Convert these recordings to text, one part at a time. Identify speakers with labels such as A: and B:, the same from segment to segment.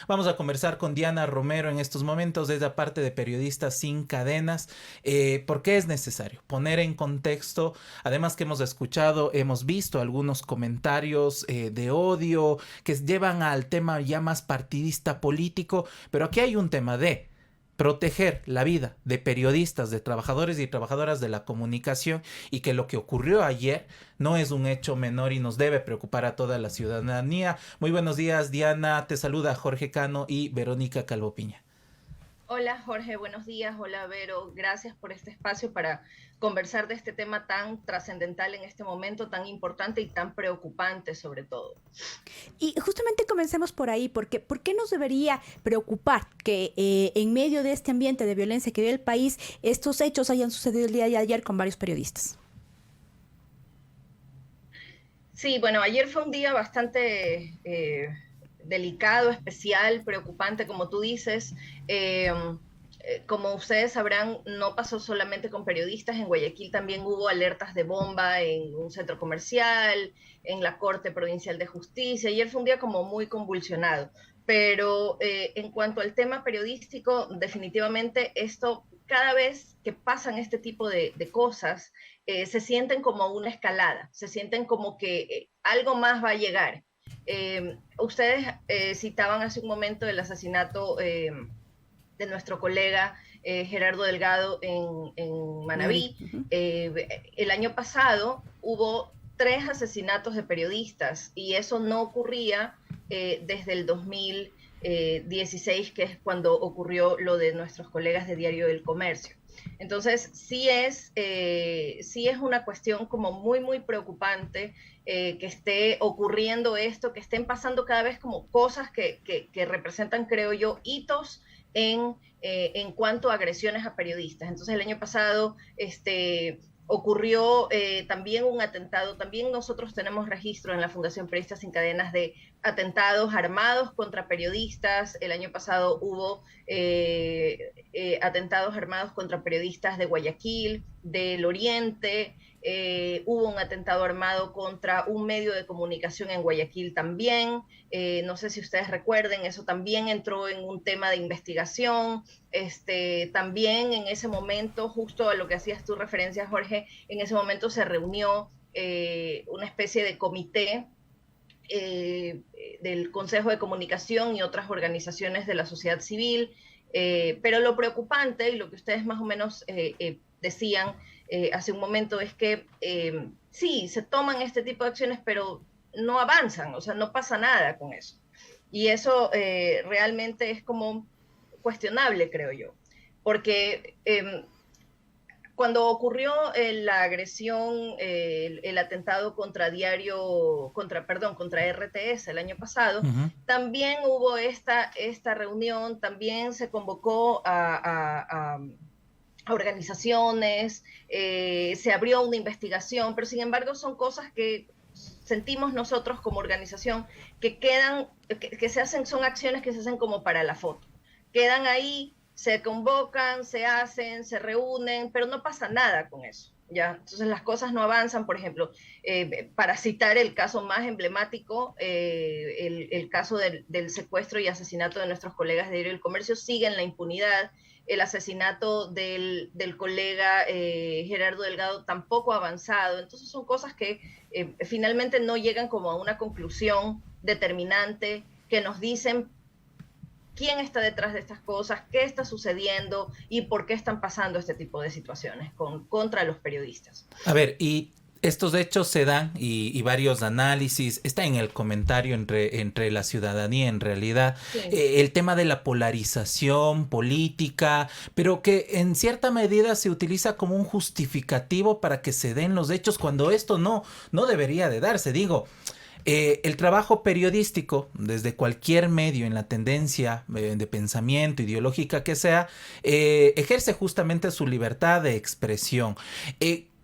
A: Vamos a conversar con Diana Romero en estos momentos desde la parte de Periodistas Sin Cadenas. ¿Por qué es necesario poner en contexto? Además que hemos escuchado, hemos visto algunos comentarios de odio que llevan al tema ya más partidista político, pero aquí hay un tema de proteger la vida de periodistas, de trabajadores y trabajadoras de la comunicación, y que lo que ocurrió ayer no es un hecho menor y nos debe preocupar a toda la ciudadanía. Muy buenos días, Diana. Te saluda Jorge Cano y Verónica Calvo Piña.
B: Hola Jorge, buenos días. Hola Vero, gracias por este espacio para conversar de este tema tan trascendental en este momento, tan importante y tan preocupante sobre todo.
C: Y justamente comencemos por ahí, porque ¿por qué nos debería preocupar que en medio de este ambiente de violencia que vive el país, estos hechos hayan sucedido el día de ayer con varios periodistas?
B: Sí, bueno, ayer fue un día bastante delicado, especial, preocupante, como tú dices. Eh, como ustedes sabrán, no pasó solamente con periodistas. En Guayaquil también hubo alertas de bomba en un centro comercial, en la Corte Provincial de Justicia. Ayer fue un día como muy convulsionado. Pero en cuanto al tema periodístico, definitivamente esto, cada vez que pasan este tipo de cosas, se sienten como una escalada, se sienten como que algo más va a llegar. Ustedes citaban hace un momento el asesinato de nuestro colega Gerardo Delgado en
C: Manaví.
B: Manabí. El año pasado hubo 3 asesinatos de periodistas y eso no ocurría desde el 2016, que es cuando ocurrió lo de nuestros colegas de Diario del Comercio. Entonces, sí es una cuestión como muy, muy preocupante que esté ocurriendo esto, que estén pasando cada vez como cosas que representan, creo yo, hitos en cuanto a agresiones a periodistas. Entonces, el año pasado ocurrió también un atentado, también nosotros tenemos registro en la Fundación Periodistas Sin Cadenas de atentados armados contra periodistas. El año pasado hubo atentados armados contra periodistas de Guayaquil, del Oriente. Hubo un atentado armado contra un medio de comunicación en Guayaquil también. No sé si ustedes recuerden, eso también entró en un tema de investigación. También en ese momento, justo a lo que hacías tú referencia, Jorge, en ese momento se reunió una especie de comité del Consejo de Comunicación y otras organizaciones de la sociedad civil. Pero lo preocupante y lo que ustedes más o menos decían hace un momento es que sí, se toman este tipo de acciones, pero no avanzan, o sea, no pasa nada con eso. Y eso realmente es como cuestionable, creo yo, porque cuando ocurrió la agresión, el atentado contra contra RTS el año pasado,
A: Uh -huh.
B: también hubo esta reunión, también se convocó a organizaciones, se abrió una investigación, pero sin embargo son cosas que sentimos nosotros como organización que quedan, que se hacen, son acciones que se hacen como para la foto. Quedan ahí, se convocan, se hacen, se reúnen, pero no pasa nada con eso. ¿Ya? Entonces las cosas no avanzan. Por ejemplo, para citar el caso más emblemático, el caso del secuestro y asesinato de nuestros colegas de Diario del Comercio sigue en la impunidad. El asesinato del colega Gerardo Delgado tampoco ha avanzado. Entonces son cosas que finalmente no llegan como a una conclusión determinante que nos dicen quién está detrás de estas cosas, qué está sucediendo y por qué están pasando este tipo de situaciones contra los periodistas.
A: A ver, y estos hechos se dan y varios análisis, está en el comentario entre la ciudadanía en realidad,
B: Sí.
A: el tema de la polarización política, pero que en cierta medida se utiliza como un justificativo para que se den los hechos cuando esto no debería de darse. Digo, el trabajo periodístico, desde cualquier medio en la tendencia de pensamiento ideológica que sea, ejerce justamente su libertad de expresión.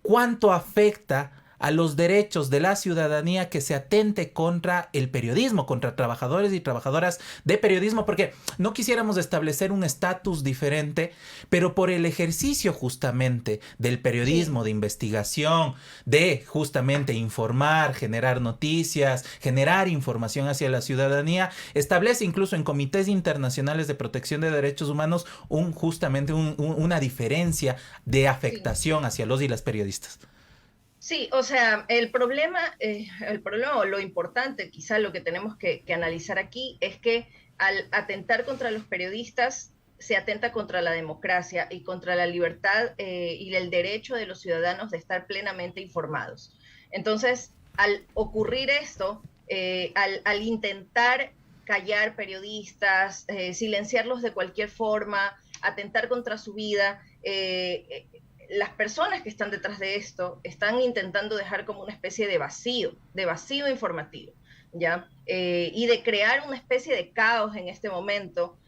A: ¿Cuánto afecta a los derechos de la ciudadanía que se atente contra el periodismo, contra trabajadores y trabajadoras de periodismo, porque no quisiéramos establecer un estatus diferente, pero por el ejercicio justamente del periodismo, de investigación, de justamente informar, generar noticias, generar información hacia la ciudadanía, establece incluso en comités internacionales de protección de derechos humanos una diferencia de afectación hacia los y las periodistas.
B: Sí, o sea, el problema o lo importante, quizá lo que tenemos que analizar aquí es que al atentar contra los periodistas se atenta contra la democracia y contra la libertad y el derecho de los ciudadanos de estar plenamente informados. Entonces, al ocurrir esto, al intentar callar periodistas, silenciarlos de cualquier forma, atentar contra su vida, las personas que están detrás de esto están intentando dejar como una especie de vacío informativo, ¿ya? Y de crear una especie de caos en este momento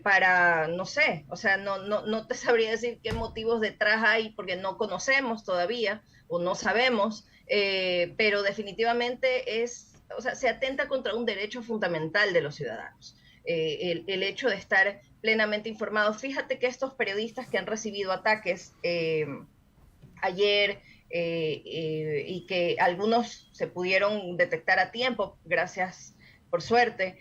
B: para, no sé, o sea, no te sabría decir qué motivos detrás hay porque no conocemos todavía o no sabemos, pero definitivamente o sea, se atenta contra un derecho fundamental de los ciudadanos. El hecho de estar plenamente informados. Fíjate que estos periodistas que han recibido ataques ayer y que algunos se pudieron detectar a tiempo, gracias por suerte,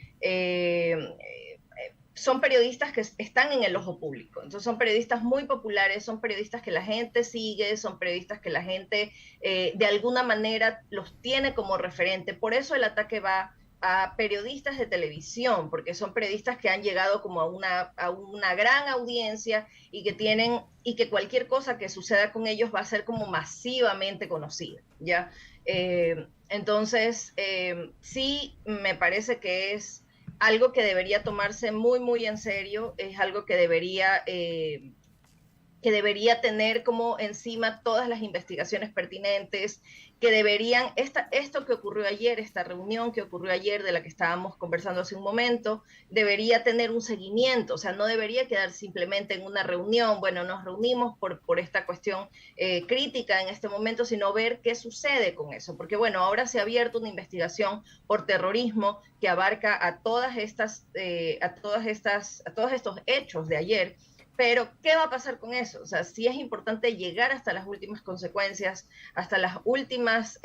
B: son periodistas que están en el ojo público. Entonces son periodistas muy populares, son periodistas que la gente sigue, son periodistas que la gente de alguna manera los tiene como referente. Por eso el ataque va a periodistas de televisión, porque son periodistas que han llegado como a una gran audiencia y que cualquier cosa que suceda con ellos va a ser como masivamente conocida, ¿ya? Entonces, sí me parece que es algo que debería tomarse muy, muy en serio, es algo que debería tener como encima todas las investigaciones pertinentes, que deberían, esto que ocurrió ayer, esta reunión que ocurrió ayer de la que estábamos conversando hace un momento, debería tener un seguimiento, o sea, no debería quedar simplemente en una reunión, bueno, nos reunimos por esta cuestión crítica en este momento, sino ver qué sucede con eso, porque bueno, ahora se ha abierto una investigación por terrorismo que abarca a todos estos hechos de ayer. Pero, ¿qué va a pasar con eso? O sea, sí es importante llegar hasta las últimas consecuencias, hasta las últimas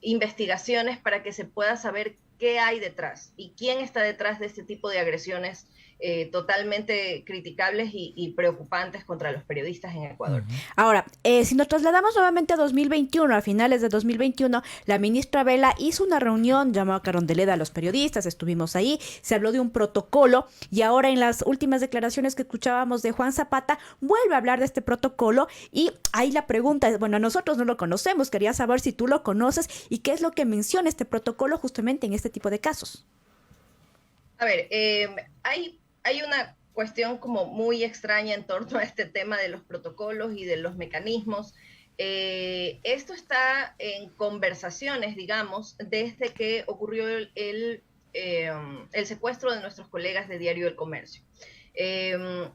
B: investigaciones para que se pueda saber qué hay detrás y quién está detrás de este tipo de agresiones totalmente criticables y preocupantes contra los periodistas en Ecuador.
C: Ahora, si nos trasladamos nuevamente a 2021, a finales de 2021, la ministra Vela hizo una reunión, llamó a Carondelet a los periodistas, estuvimos ahí, se habló de un protocolo y ahora en las últimas declaraciones que escuchábamos de Juan Zapata, vuelve a hablar de este protocolo y ahí la pregunta es, bueno, nosotros no lo conocemos, quería saber si tú lo conoces y qué es lo que menciona este protocolo justamente en este tipo de casos.
B: A ver, hay una cuestión como muy extraña en torno a este tema de los protocolos y de los mecanismos. Esto está en conversaciones, digamos, desde que ocurrió el secuestro de nuestros colegas de Diario El Comercio. El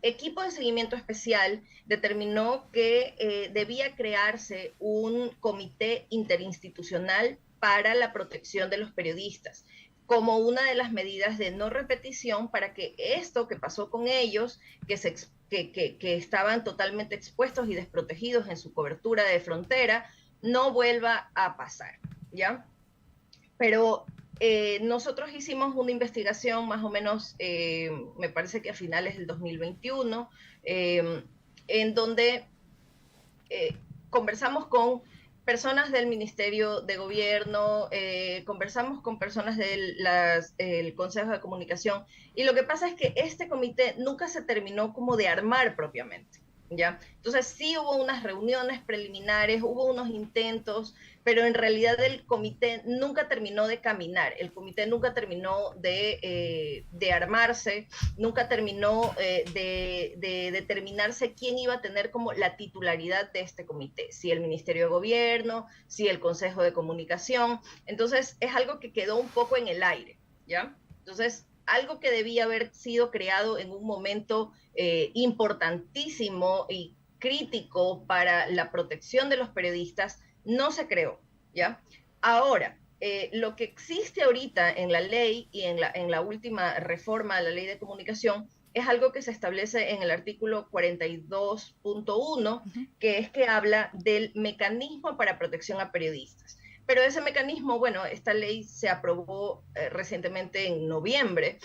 B: equipo de seguimiento especial determinó que debía crearse un comité interinstitucional para la protección de los periodistas, como una de las medidas de no repetición para que esto que pasó con ellos, que estaban totalmente expuestos y desprotegidos en su cobertura de frontera, no vuelva a pasar, ¿ya? Pero nosotros hicimos una investigación más o menos, me parece que a finales del 2021, en donde conversamos con personas del Ministerio de Gobierno, conversamos con personas del Consejo de Comunicación, y lo que pasa es que este comité nunca se terminó como de armar propiamente, ¿ya? Entonces sí hubo unas reuniones preliminares, hubo unos intentos, pero en realidad el comité nunca terminó de caminar, el comité nunca terminó de armarse, nunca terminó de determinarse quién iba a tener como la titularidad de este comité, si el Ministerio de Gobierno, si el Consejo de Comunicación. Entonces es algo que quedó un poco en el aire, ¿ya? Entonces algo que debía haber sido creado en un momento importantísimo y crítico para la protección de los periodistas no se creó, ¿ya? Ahora, lo que existe ahorita en la ley y en la última reforma a la ley de comunicación es algo que se establece en el artículo 42.1, que es que habla del mecanismo para protección a periodistas. Pero ese mecanismo, bueno, esta ley se aprobó recientemente en noviembre,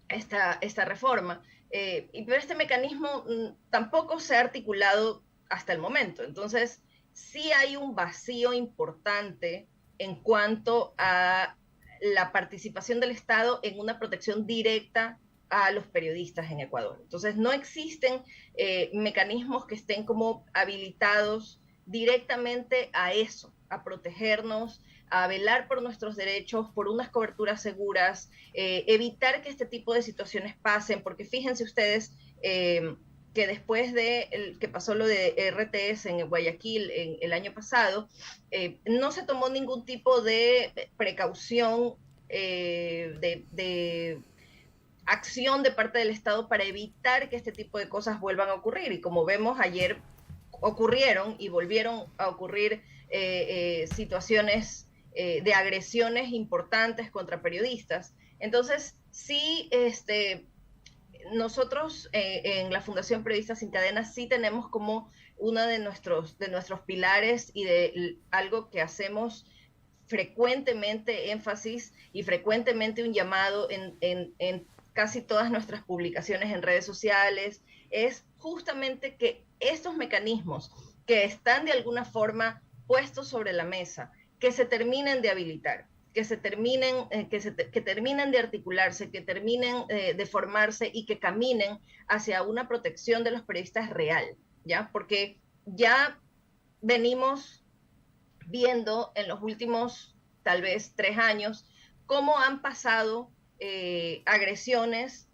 B: esta reforma, pero este mecanismo tampoco se ha articulado hasta el momento. Entonces, sí hay un vacío importante en cuanto a la participación del Estado en una protección directa a los periodistas en Ecuador. Entonces, no existen mecanismos que estén como habilitados directamente a eso, a protegernos, a velar por nuestros derechos, por unas coberturas seguras, evitar que este tipo de situaciones pasen, porque fíjense ustedes que después de que pasó lo de RTS en Guayaquil el año pasado, no se tomó ningún tipo de precaución, de acción de parte del Estado para evitar que este tipo de cosas vuelvan a ocurrir. Y como vemos, ayer ocurrieron y volvieron a ocurrir situaciones de agresiones importantes contra periodistas. Entonces, sí, nosotros en la Fundación Periodistas Sin Cadenas sí tenemos como uno de nuestros pilares y de algo que hacemos frecuentemente énfasis y frecuentemente un llamado en casi todas nuestras publicaciones en redes sociales, es justamente que estos mecanismos que están de alguna forma puestos sobre la mesa, que se terminen de habilitar, que terminen de articularse, que terminen de formarse y que caminen hacia una protección de los periodistas real, ¿ya? Porque ya venimos viendo en los últimos, tal vez, 3 años, cómo han pasado agresiones,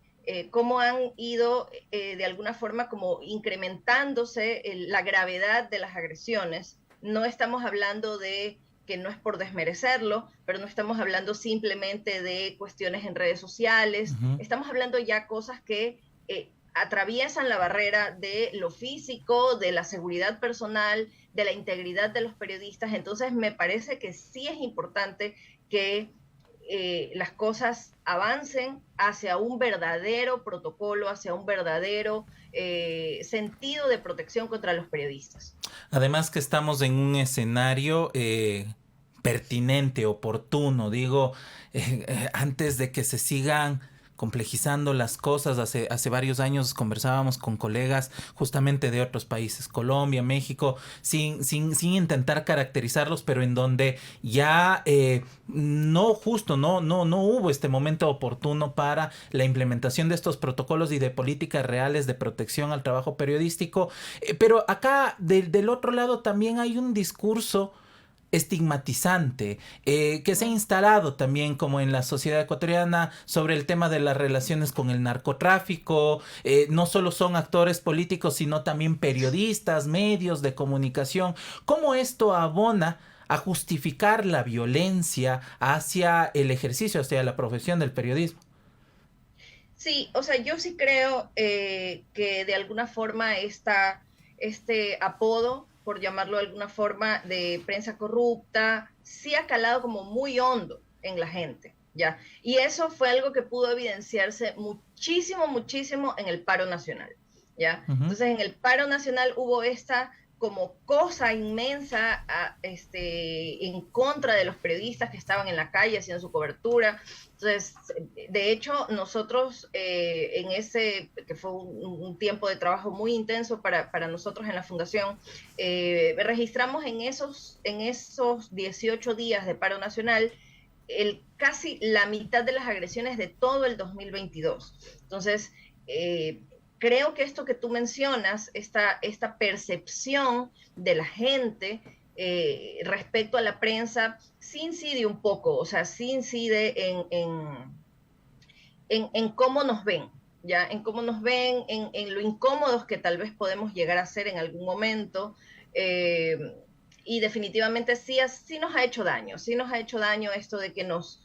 B: cómo han ido de alguna forma como incrementándose la gravedad de las agresiones. No estamos hablando de, que no es por desmerecerlo, pero no estamos hablando simplemente de cuestiones en redes sociales, estamos hablando ya cosas que atraviesan la barrera de lo físico, de la seguridad personal, de la integridad de los periodistas. Entonces me parece que sí es importante que las cosas avancen hacia un verdadero protocolo, hacia un verdadero sentido de protección contra los periodistas.
A: Además que estamos en un escenario pertinente, oportuno, digo, antes de que se sigan complejizando las cosas. Hace varios años conversábamos con colegas justamente de otros países, Colombia, México, sin intentar caracterizarlos, pero en donde ya no hubo este momento oportuno para la implementación de estos protocolos y de políticas reales de protección al trabajo periodístico. Pero acá del otro lado también hay un discurso estigmatizante que se ha instalado también como en la sociedad ecuatoriana sobre el tema de las relaciones con el narcotráfico. No solo son actores políticos, sino también periodistas, medios de comunicación. ¿Cómo esto abona a justificar la violencia hacia el ejercicio, hacia la profesión del periodismo?
B: Sí, o sea, yo sí creo que de alguna forma este apodo, por llamarlo de alguna forma, de prensa corrupta, sí ha calado como muy hondo en la gente, ¿ya? Y eso fue algo que pudo evidenciarse muchísimo en el paro nacional, ¿ya? Entonces, en el paro nacional hubo esta como cosa inmensa en contra de los periodistas que estaban en la calle haciendo su cobertura. Entonces, de hecho, nosotros en ese, que fue un tiempo de trabajo muy intenso para nosotros en la Fundación, registramos en esos 18 días de paro nacional casi la mitad de las agresiones de todo el 2022. Entonces, creo que esto que tú mencionas, esta percepción de la gente respecto a la prensa, sí incide un poco, o sea, sí incide en cómo nos ven, ¿ya? En cómo nos ven, en lo incómodos que tal vez podemos llegar a ser en algún momento, y definitivamente sí nos ha hecho daño esto de que nos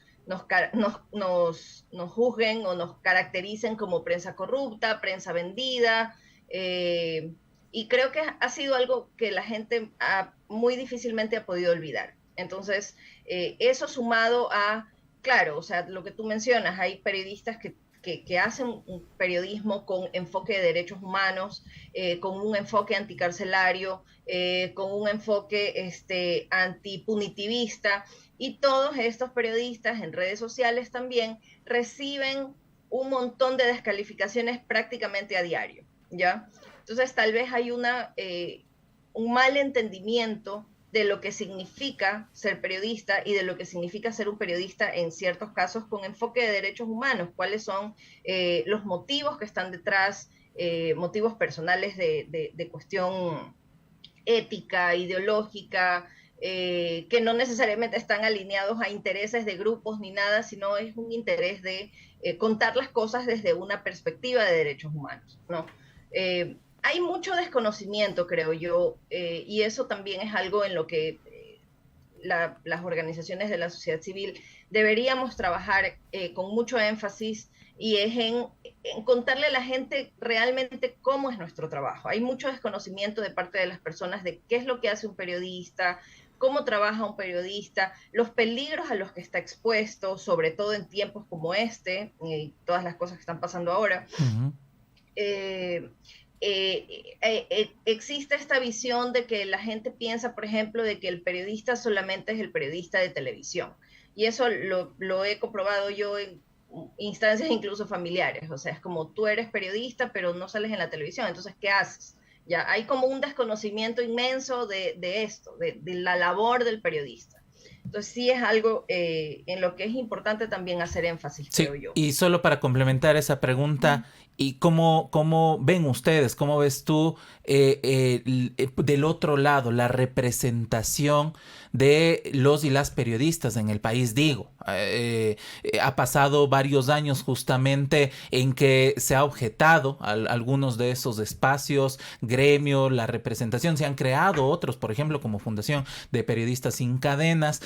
B: juzguen o nos caractericen como prensa corrupta, prensa vendida, Y creo que ha sido algo que la gente muy difícilmente ha podido olvidar. Entonces, eso sumado a, claro, o sea, lo que tú mencionas, hay periodistas que hacen un periodismo con enfoque de derechos humanos, con un enfoque anticarcelario, con un enfoque antipunitivista, y todos estos periodistas en redes sociales también reciben un montón de descalificaciones prácticamente a diario, ¿ya? Entonces tal vez hay un mal entendimiento de lo que significa ser periodista y de lo que significa ser un periodista en ciertos casos con enfoque de derechos humanos, cuáles son los motivos que están detrás, motivos personales de cuestión ética, ideológica, que no necesariamente están alineados a intereses de grupos ni nada, sino es un interés de contar las cosas desde una perspectiva de derechos humanos, ¿no? Hay mucho desconocimiento, creo yo, y eso también es algo en lo que las organizaciones de la sociedad civil deberíamos trabajar con mucho énfasis, y es en contarle a la gente realmente cómo es nuestro trabajo. Hay mucho desconocimiento de parte de las personas de qué es lo que hace un periodista, cómo trabaja un periodista, los peligros a los que está expuesto, sobre todo en tiempos como este, y todas las cosas que están pasando ahora.
A: Uh-huh.
B: Existe esta visión de que la gente piensa, por ejemplo, de que el periodista solamente es el periodista de televisión. Y eso lo he comprobado yo en instancias incluso familiares. O sea, es como tú eres periodista, pero no sales en la televisión. Entonces, ¿qué haces? Ya hay como un desconocimiento inmenso de esto, de la labor del periodista. Entonces sí es algo en lo que es importante también hacer énfasis,
A: sí,
B: creo yo.
A: Y solo para complementar esa pregunta, ¿y cómo ven ustedes, cómo ves tú del otro lado la representación de los y las periodistas en el país? Digo, ha pasado varios años justamente en que se ha objetado algunos de esos espacios, gremio, la representación, se han creado otros, por ejemplo, como Fundación de Periodistas Sin Cadenas,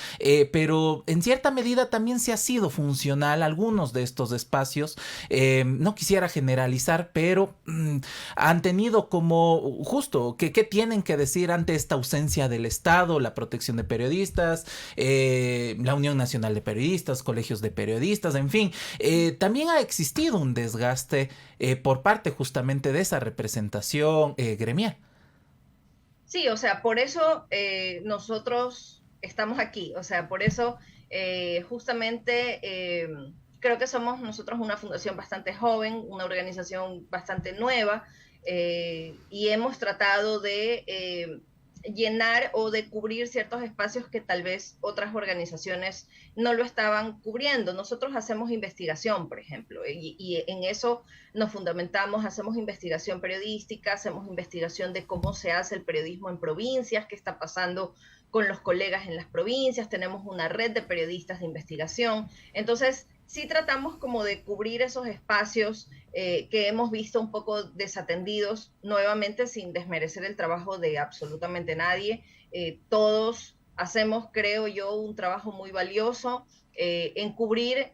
A: pero en cierta medida también se ha sido funcional algunos de estos espacios. No quisiera generalizar, pero han tenido como justo, ¿qué tienen que decir ante esta ausencia del Estado, la protección de periodistas, la Unión Nacional de Periodistas, colegios de periodistas, en fin? También ha existido un desgaste por parte justamente de esa representación gremial.
B: Sí, o sea, por eso nosotros estamos aquí, o sea, por eso justamente creo que somos nosotros una fundación bastante joven, una organización bastante nueva, y hemos tratado de llenar o de cubrir ciertos espacios que tal vez otras organizaciones no lo estaban cubriendo. Nosotros hacemos investigación, por ejemplo, y en eso nos fundamentamos, hacemos investigación periodística, hacemos investigación de cómo se hace el periodismo en provincias, qué está pasando con los colegas en las provincias, tenemos una red de periodistas de investigación. Entonces, sí tratamos como de cubrir esos espacios que hemos visto un poco desatendidos, nuevamente sin desmerecer el trabajo de absolutamente nadie. Todos hacemos, creo yo, un trabajo muy valioso en cubrir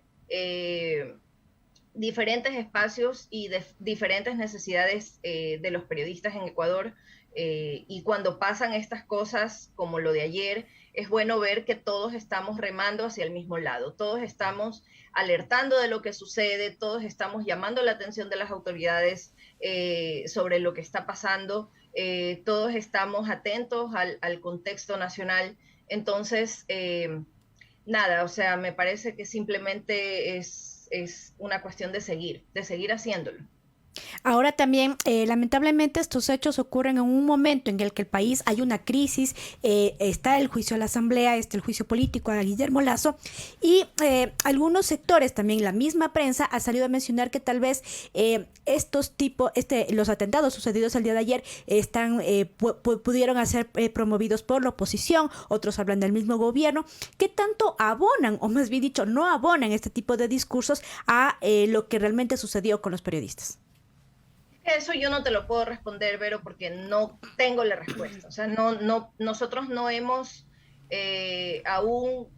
B: diferentes espacios y diferentes necesidades de los periodistas en Ecuador. Y cuando pasan estas cosas como lo de ayer, es bueno ver que todos estamos remando hacia el mismo lado, todos estamos alertando de lo que sucede, todos estamos llamando la atención de las autoridades sobre lo que está pasando, todos estamos atentos al contexto nacional. Entonces, nada, o sea, me parece que simplemente es una cuestión de seguir haciéndolo.
C: Ahora también, lamentablemente, estos hechos ocurren en un momento en el que el país hay una crisis, está el juicio a la Asamblea, está el juicio político a Guillermo Lasso, y algunos sectores, también la misma prensa, ha salido a mencionar que tal vez los atentados sucedidos el día de ayer pudieron ser promovidos por la oposición, otros hablan del mismo gobierno. ¿Qué tanto abonan, o más bien dicho, no abonan este tipo de discursos a lo que realmente sucedió con los periodistas?
B: Eso yo no te lo puedo responder, Vero, porque no tengo la respuesta. O sea, nosotros no hemos aún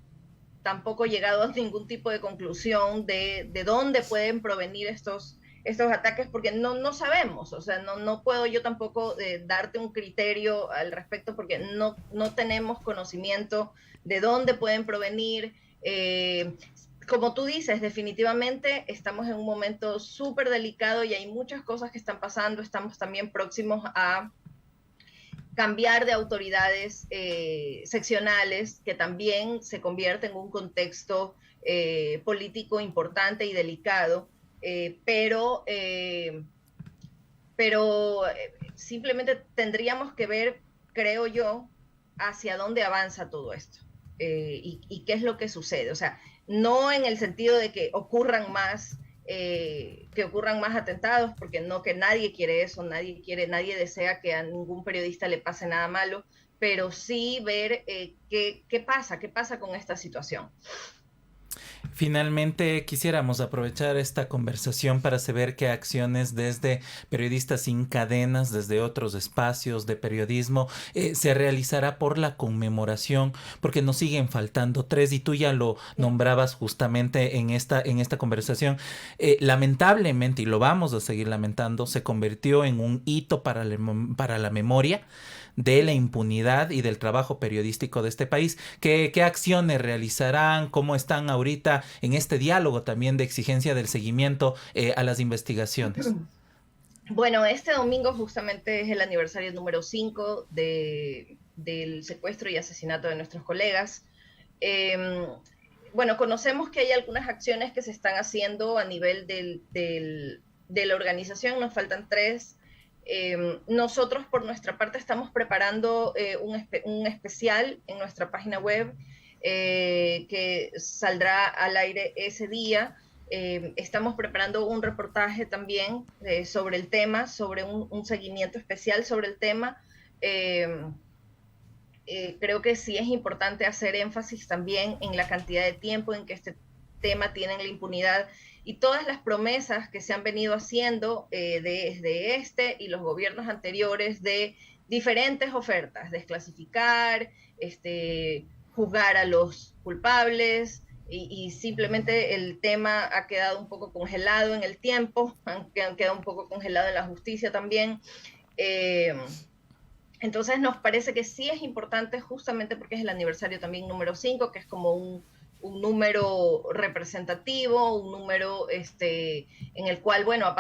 B: tampoco llegado a ningún tipo de conclusión de dónde pueden provenir estos estos ataques porque no sabemos, o sea, no puedo yo tampoco darte un criterio al respecto porque no tenemos conocimiento de dónde pueden provenir. Como tú dices, definitivamente estamos en un momento súper delicado y hay muchas cosas que están pasando. Estamos también próximos a cambiar de autoridades seccionales, que también se convierte en un contexto político importante y delicado, pero simplemente tendríamos que ver, creo yo, hacia dónde avanza todo esto y qué es lo que sucede. O sea, no en el sentido de que ocurran más atentados, porque no, que nadie quiere eso, nadie desea que a ningún periodista le pase nada malo, pero sí ver qué pasa con esta situación.
A: Finalmente, quisiéramos aprovechar esta conversación para saber qué acciones desde Periodistas Sin Cadenas, desde otros espacios de periodismo, se realizará por la conmemoración, porque nos siguen faltando 3 y tú ya lo nombrabas justamente en esta conversación. Lamentablemente, y lo vamos a seguir lamentando, se convirtió en un hito para la memoria de la impunidad y del trabajo periodístico de este país. ¿Qué acciones realizarán? ¿Cómo están ahorita en este diálogo también de exigencia del seguimiento a las investigaciones?
B: Bueno, este domingo justamente es el aniversario número 5 del secuestro y asesinato de nuestros colegas. Bueno, conocemos que hay algunas acciones que se están haciendo a nivel de la organización, nos faltan 3. Nosotros por nuestra parte estamos preparando un especial en nuestra página web que saldrá al aire ese día. Estamos preparando un reportaje también sobre el tema, sobre un seguimiento especial sobre el tema. Creo que sí es importante hacer énfasis también en la cantidad de tiempo en que este tema tiene la impunidad y todas las promesas que se han venido haciendo desde este y los gobiernos anteriores de diferentes ofertas, desclasificar, juzgar a los culpables, y simplemente el tema ha quedado un poco congelado en el tiempo, han quedado un poco congelado en la justicia también. Entonces nos parece que sí es importante, justamente porque es el aniversario también número 5, que es como un número representativo, un número en el cual, bueno, han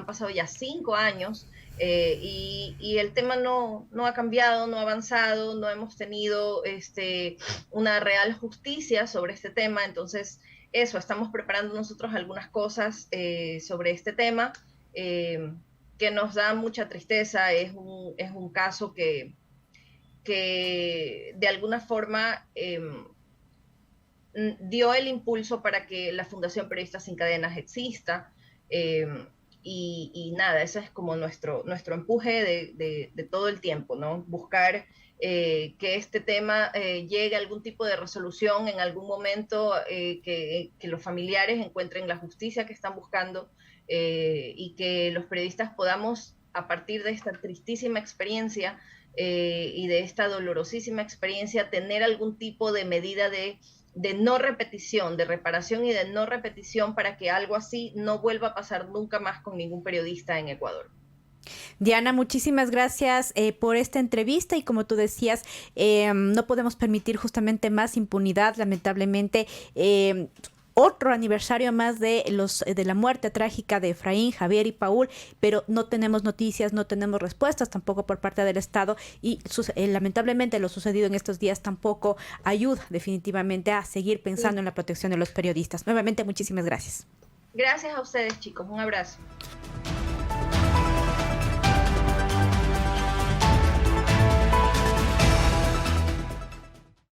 B: pasado ya 5 años y el tema no ha cambiado, no ha avanzado, no hemos tenido una real justicia sobre este tema. Entonces, eso, estamos preparando nosotros algunas cosas sobre este tema que nos da mucha tristeza. Es un caso que de alguna forma dio el impulso para que la Fundación Periodistas Sin Cadenas exista, y nada, ese es como nuestro empuje de todo el tiempo, ¿no? Buscar que este tema llegue a algún tipo de resolución en algún momento, que los familiares encuentren la justicia que están buscando, y que los periodistas podamos, a partir de esta tristísima experiencia y de esta dolorosísima experiencia, tener algún tipo de medida de no repetición, de reparación y de no repetición, para que algo así no vuelva a pasar nunca más con ningún periodista en Ecuador.
C: Diana, muchísimas gracias por esta entrevista, y como tú decías, no podemos permitir justamente más impunidad, lamentablemente. Otro aniversario más de la muerte trágica de Efraín, Javier y Paul, pero no tenemos noticias, no tenemos respuestas tampoco por parte del Estado, y lamentablemente lo sucedido en estos días tampoco ayuda definitivamente a seguir pensando en la protección de los periodistas. Nuevamente, muchísimas gracias.
B: Gracias a ustedes, chicos. Un abrazo.